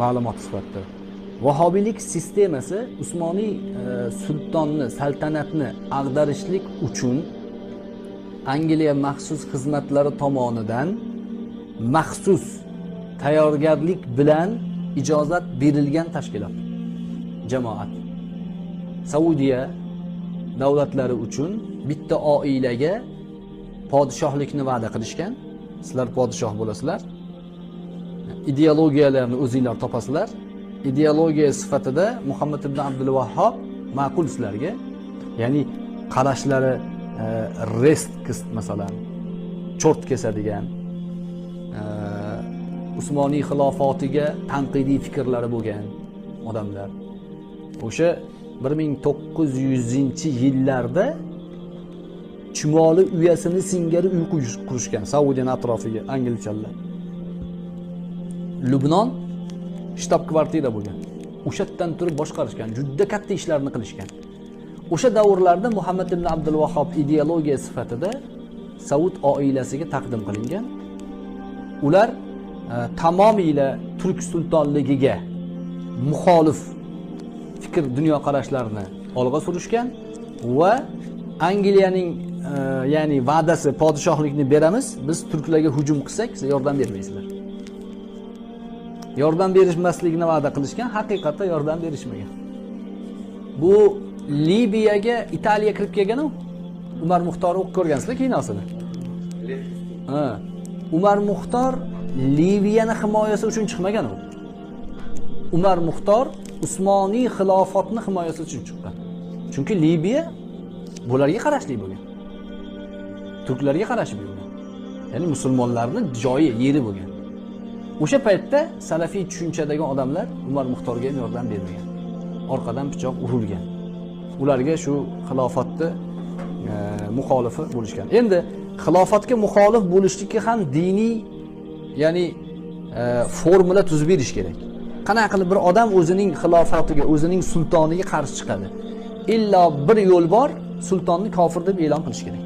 ma'lumot sifatida. Vahobiylik sistemasi Usmoniy sultonni, saltanatni ag'darishlik uchun Angliya maxsus xizmatlari tomonidan maxsus tayyorgarlik bilan ijozat berilgan tashkilot, jamoat. Saudiya davlatlari uchun bitta oilaga podshohlikni va'da qilishgan. Sizlar podshoh bo'lasizlar. Ideologiyalarni o'zingizlar topasizlar. Ideologiya sifatida Muhammad ibn Abdul Vahhab ma'qul sizlarga. Ya'ni qarashlari rest masalan, cho'rt kesadigan, Usmoniy xilofotiga tanqidiy fikrlari bo'lgan odamlar. O'sha 1900-yillarda chumoli uyasini singari uy qurishgan Saudiyaning atrofiga anglichalar. Lubnon shtab-kvartira bo'lgan. O'sha yerdan turib boshqarishgan, juda katta ishlarni qilishgan. O'sha davrlarda Muhammad ibn Abdul Vahhab ideologiya sifatida Saud oilasiga taqdim qilingan. Ular tamomiyla turk sultonligiga muxolif fikr, dunyo qarashlarini olg'a surishgan va Angliyaning ya'ni va'dasi podshohlikni beramiz, biz turklarga hujum qilsak, siz yordam bermaysizlar. Yordam berishmasligini va'da qilishgan, haqiqatda yordam berishmagan. Bu Libiyaga Italiya kirib kelgan-ku. Umar Muxtor o'qib ko'rgansizlar kinosini. Umar Muxtor Liviyani himoyasi uchun chiqmagan u. Umar Muxtor Usmoniy xilofatni himoyasi uchun chiqqan. Chunki Libiya bularga qarashli bo'lgan. Turklarga qarashli bo'lgan. Ya'ni musulmonlarning joyi, yeri bo'lgan. O'sha paytda salafiy tushunchadagi odamlar Umar Muxtorga ham yordam bermagan. Orqadan pichoq urilgan. Ularga shu xilofatni muxolifi bo'lishgan. Endi xilofatga muxolif bo'lishlikka ham diniy, ya'ni formula tuzib berish kerak. Qanaqa qilib bir odam o'zining xilofatiga, o'zining sultoniga qarshi chiqadi? Illo bir yo'l bor, sultonni kofir deb e'lon qilish kerak.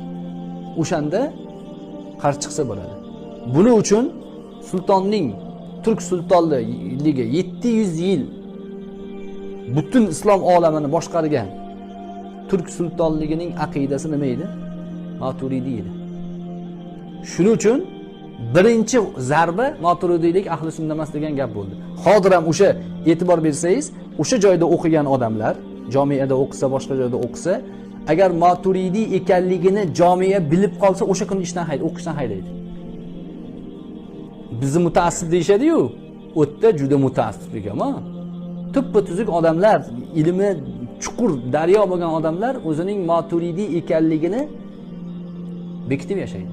O'shanda qarshi chiqsa bo'ladi. Buning uchun sultonning, turk sultonligi 700 yil butun islom olamini boshqargan turk sultonligining aqidasi nima edi? Maturidiy edi. Shuning uchun birinchi zarba Maturidiylik ahli sunna emas degan gap bo'ldi. Hozir ham o'sha e'tibor bersangiz, o'sha joyda o'qigan odamlar, jamiada o'qisa, boshqa joyda o'qisa, agar Maturidiy ekanligini jamiya bilib qolsa, o'sha kuni ishdan o'qishdan haydaydi. Bizni mutaassib deyshadi-yu, o'tda juda mutaassiblik ama tuppa-tuzuk odamlar, ilmi chuqur daryo bo'lgan odamlar o'zining Maturidiy ekanligini bekitib yashaydi.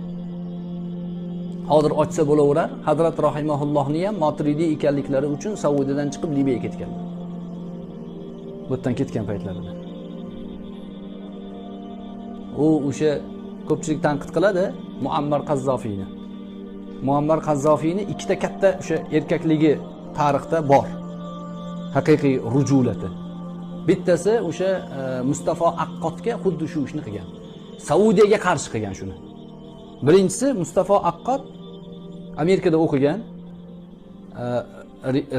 Hozir ochsa bo'laverar, Hazrat rahimahullohni ham Maturidiy ekanliklari uchun Saudiyadan chiqib Libiyaga ketganlar. Bu yerdan ketgan paytlarida. O'sha ko'pchilik tanqid qiladi Muammar Qazzofiyni. Muammar Qazzofiyni ikkita katta o'sha erkakligi tarixda bor. Haqiqiy rujulati. Bittasi o'sha Mustafa Aqqotga xuddi shu ishni qilgan. Saudiyaga qarshi qilgan shuni. Birinchisi Mustafa Aqqot Amerikada o'qigan,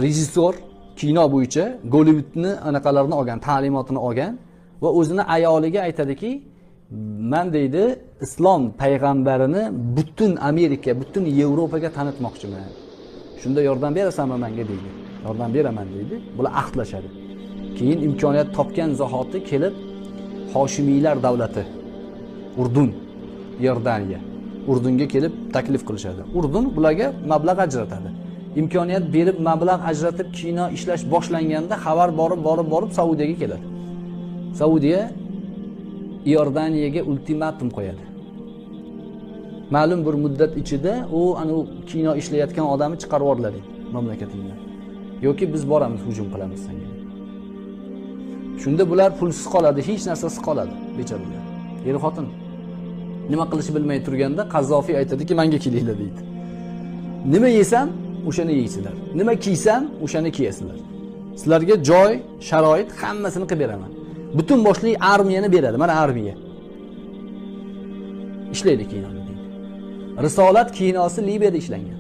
rejissor, kino bo'yicha Gollywoodni anaqalarini olgan, ta'limotini olgan va o'zini ayoliga aytadiki, men deydi, islom payg'ambarini butun Amerika, butun Yevropaga tanitmoqchiman. Shunda yordam berasanmi menga deydi. Yordam beraman deydi. Bular ahdlashadi. Keyin imkoniyat topgan zahoti kelib Hoshimiylar davlati, Urdun, Iordaniya, Urdunga kelib taklif qilishadi. Urdun bularga mablag' ajratadi. Imkoniyat berib mablag' ajratib kino ishlash boshlanganda xabar borib Saudiyaga keladi. Saudiya Iordaniyaga ultimatum qo'yadi. Ma'lum bir muddat ichida anu kino ishlayotgan odamni chiqarib yuboradi mamlakatingdan. Yoki biz boramiz, hujum qilamiz senga. Shunda bular pulsiz qoladi, hech narsasiz qoladi, bechoralar. Er xotin nima qilishni bilmay turganda Qazzofiy aytadiki, menga kelinglar deydi. Nima yesam, o'shani yeysizlar. Nima kiysam, o'shani kiyasizlar. Sizlarga joy, sharoit hammasini qilib beraman. Butun boshli armiyani beradi. Mana armiya. Ishlaydi kinoni deydi. Risolat kinosi Libiyada ishlangan.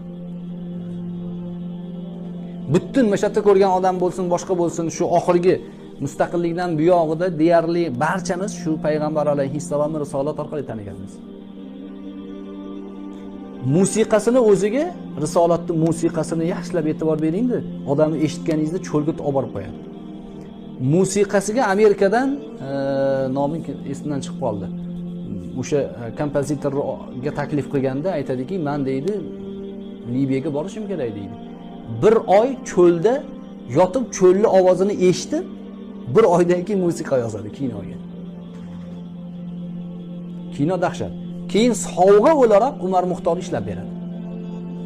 Butun o'sha yerda ko'rgan odam bo'lsin, boshqa bo'lsin, shu oxirgi mustaqillikdan buyog'ida deyarli barchamiz shu payg'ambar alayhissalomni risolat orqali taniganmiz. Musiqasini o'ziga, risolatning musiqasini yaxshilab e'tibor beringda, odamni eshitganingizda cho'lga olib borib qo'yadi. Musiqasiga Amerikadan nomi esimdan chiqib qoldi. O'sha kompozitorga taklif qilganda aytadiki, men deydi, Liviyaga borishim kerak deydi. Bir oy cho'lda yotib, cho'lni ovozini eshitib, bir oydan keyin musiqa yozadi kinoga. Kino dahshat. Keyin sovg'a o'laroq Umar Muxtor ishlab beradi.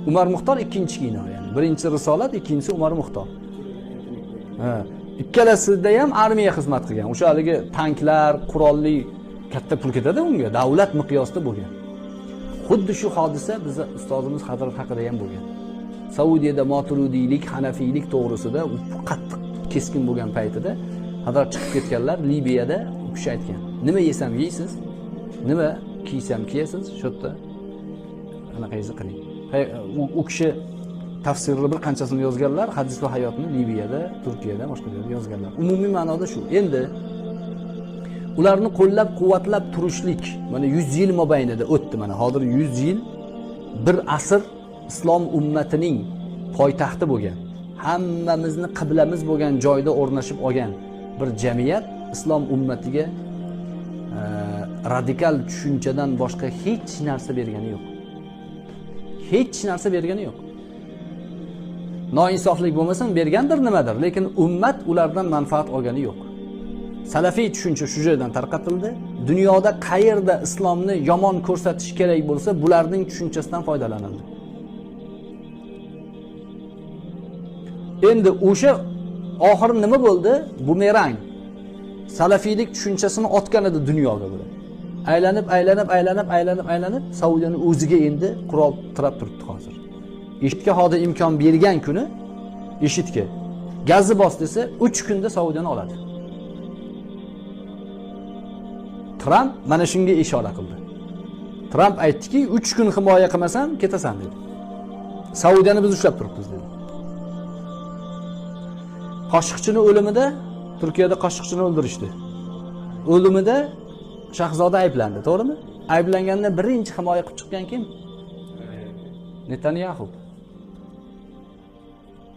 Umar Muxtor ikkinchi kino, ya'ni birinchi risolat, ikkinchisi Umar Muxtor. Ha, ikkalasida ham armiya xizmat qilgan. O'sha haligi tanklar, qurolli katta pul ketadi unga, davlat miqyosida bo'lgan. Xuddi shu hodisa bizni ustozimiz Hazrat haqida ham bo'lgan. Saudiyada Moturudiylik, Hanafiylik to'g'risida qattiq keskin bo'lgan paytida Hazrat chiqib ketganlar, Liviyada u kishi aytgan. Nima yesam yeysiz? Nima kiysam kiyasiz? Shu yerda anaqangizni qiling. U kishi tafsirni bir qanchasini yozganlar, hadis va hayotni Liviyada, Turkiyada, boshqa joyda yozganlar. Umumiy ma'noda shu. Endi ularni qo'llab-quvvatlab turishlik mana 100 yil mobaynida o'tdi. Mana hozir 100 yil, bir asr islom ummatining poytaxti bo'lgan, hammamizni qiblamiz bo'lgan joyda o'rnashib olgan bir jamiyat islom ummatiga radikal tushunchadan boshqa hech narsa bergani yo'q. Hech narsa bergani yo'q. Noinsoflik bo'lmasin, bergandir nimadir, lekin ummat ulardan manfaat olgani yo'q. Salafiy tushuncha shu joydan tarqatildi. Dunyoda qayerda islomni yomon ko'rsatish kerak bo'lsa, bularning tushunchasidan foydalanildi. Endi o'sha oxir nima bo'ldi? Bumerang. Salafiylik tushunchasini otgan edi dunyoga bular. Aylanib Saudiyaning o'ziga endi qurol tirab turibdi hozir. IShIDga hozir imkon bergan kuni IShIDga gazni bos desa 3 kunda Saudiyani oladi. Trump mana shunga ishora qildi. Trump aytdiki, 3 kun himoya qilmasam ketasan dedi. Saudiyani biz ushlab turibmiz dedi. Qoshiqchini o'limida, Turkiyada qoshiqchini o'ldirishdi. O'limida Shahzoda ayblandi, to'g'rimi? Ayblanganda birinchi himoya qilib chiqqan kim? Netanyahu.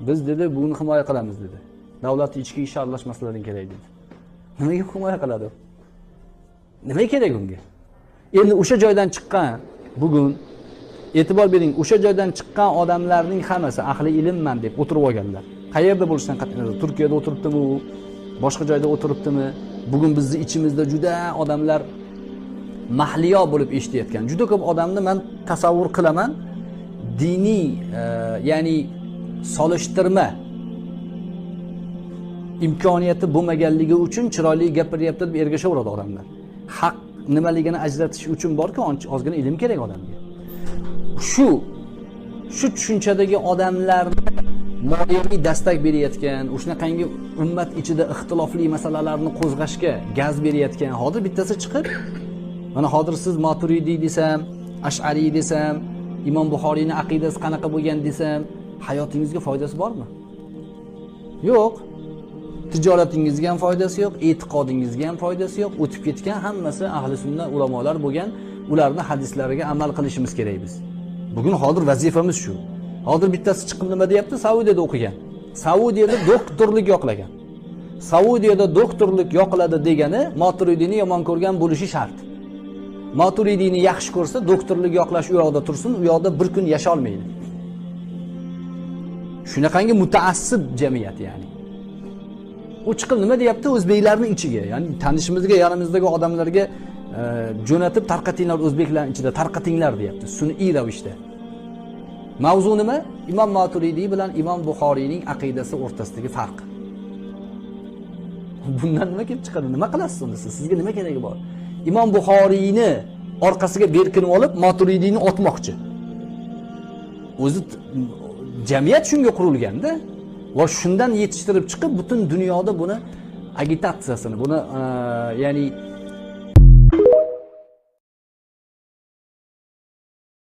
Biz dedi, buni himoya qilamiz dedi. Davlat ichki ish aralashmaslarining kerak dedi. Nimaga himoya qiladi? Nima kerak unga? Endi o'sha joydan chiqqan, bugun e'tibor bering, o'sha joydan chiqqan odamlarning hammasi ahli ilmman deb o'tirib olganlar. Qayerda bo'lishidan qat'iy nazar, Turkiyada o'tiribdimi, boshqa joyda o'tiribdimi? Bugun bizning ichimizda juda odamlar mahliyo bo'lib eshitayotgan. Juda ko'p odamni men tasavvur qilaman, diniy, ya'ni solishtirma imkoniyati bo'lmaganligi uchun chiroyli gapiryapti deb ergashaveradi odamlar. Haq nimaligini ajratish uchun borki, ozgina ilm kerak odamga. Shu tushunchadagi odamlarni moliyaviy dastak berayotgan, o'shanaqangi ummat ichida ixtilofli masalalarni qo'zg'ashga gaz berayotgan hozir bittasi chiqib, mana hozir siz Maturidiy desam, Ash'ariy desam, Imom Buxoriyning aqidasi qanaqa bo'lgan desam, hayotingizga foydasi bormi? Yo'q. Tijoratingizga ham foydasi yo'q, e'tiqodingizga ham foydasi yo'q. O'tib ketgan hammasi ahli sunna ulamolar bo'lgan, ularning hadislariga amal qilishimiz kerak biz. Bugun hozir vazifamiz shu. Hozir bittasi chiqib nima deyapti? Saudiyada o'qigan. Saudiyada doktorlik yoqlagan. Saudiyada doktorlik yoqladi degani Maturidiyni yomon ko'rgan bo'lishi shart. Maturidiyni yaxshi ko'rsa, doktorlik yoqlash u yoqda tursin, u yoqda bir kun yasha olmaydi. Shunaqangi mutaassib jamiyat ya'ni. U chiqib nima deyapti? O'zbeklarning ichiga, ya'ni tanishimizga, yanimizdagi odamlarga jo'natib tarqatinglar, o'zbeklarning ichida tarqatinglar deyapti, sun'iy ravishda. Mavzu nima? Imom Maturidiy bilan Imom Buxoriyning aqidasi o'rtasidagi farq. Bundan nima kelib chiqadi? Nima qilasiz unda siz? Sizga nima keragi bor? Imom Buxoriyni orqasiga berkinib olib, Maturidiyni otmoqchi. O'zi jamiyat shunga qurilganda va shundan yetishtirib chiqib butun dunyoda buni agitatsiyasini, buni ya'ni